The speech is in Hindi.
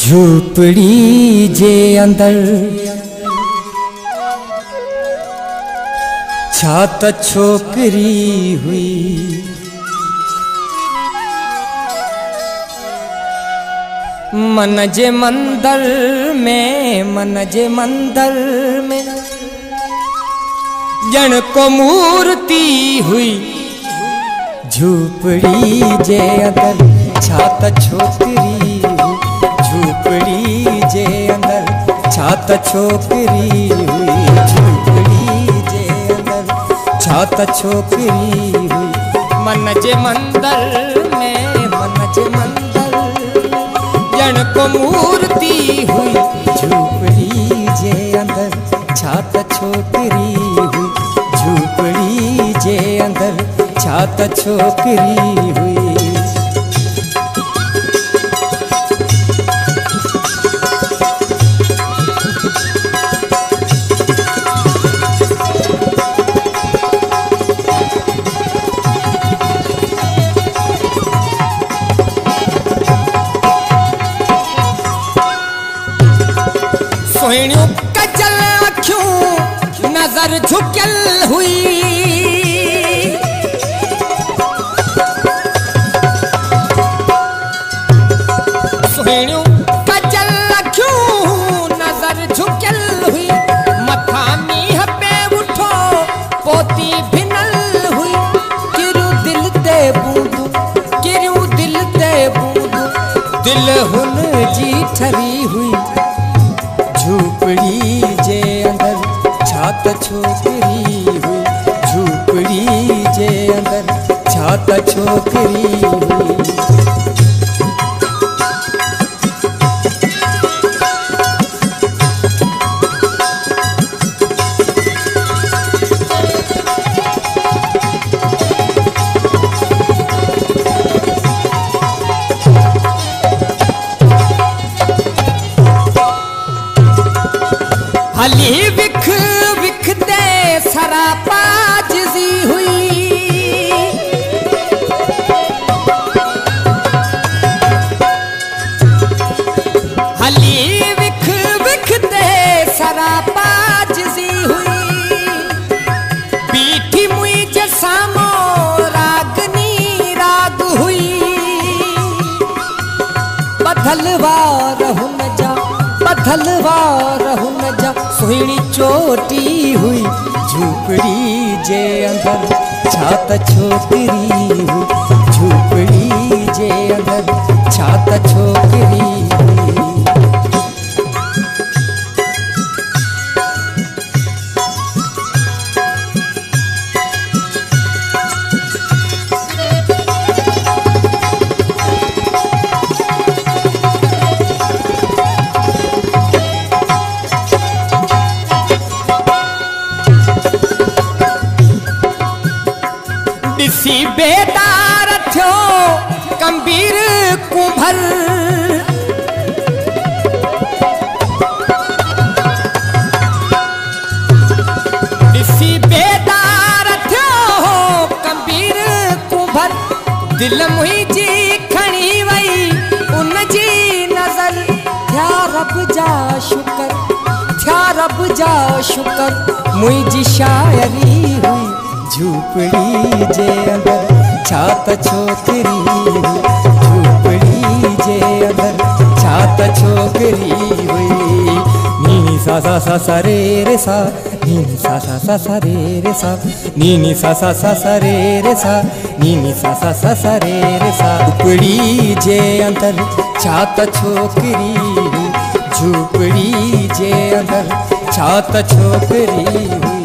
झूपड़ी जे अंदर छात छोकरी हुई, मन जे मंदर में जन को मूर्ति हुई। झूपड़ी जे अंदर छात छोकरी हुई, झूपड़ी जे अंदर छात छोकरी हुई, झूपड़ी जे अंदर छात छोकरी हुई। मन जे मंदर में जन को मूर्ति हुई। झूपड़ी जे अंदर छात छोकरी हुई, झूपड़ी जे अंदर छात छोकरी हुई। सोहणियों कजल अखियों नजर झुकल हुई, सोहणियों कजल अखियों नजर झुकल हुई। मथा मीह पे उठो पोती भिनल हुई। किरू दिल ते बूंदू, किरू दिल ते बूंदू, दिल हुन जी ठरी हुई। झूपड़ी जे अंदर छात छोकरी हुई, झूपड़ी जे अंदर छात छोकरी हुई। हली विख विख दे सरापा जिजी हुई, हली विख विख दे सरापा जिजी हुई। बीठी मुई जसामो रागनी राग हुई। बदलवार हुन जा, बदलवार हुन जा, सोहणी चोटी हुई। झूपड़ी जे अंदर छात छोकरी हुई, झूपड़ी जे अंदर छात छोकरी हुई। ॾिसी बेदार थियो कंबीर कुंभर, ॾिसी बेदार थियो कंबीर कुंभर। दिल मुंहिंजी खणी वई उन जी नज़र। थिया रब जा शुकर, थिया रब जा शुकर, मुंहिंजी शायरी हुई। झूपड़ी जे अंदर छात छोकरी हुई, झूपड़ी जे अंदर छात छोकरी हुई। नी सा सा सा सा रे रे सा, नी सा सा सा सा रे रे सा, नी सा सा सा सा रे रे सा, नी सा सा सा सा रे रे सा। झूपड़ी जे अंदर छात छोकरी हुई, झूपड़ी जे अंदर छात छोकरी हुई।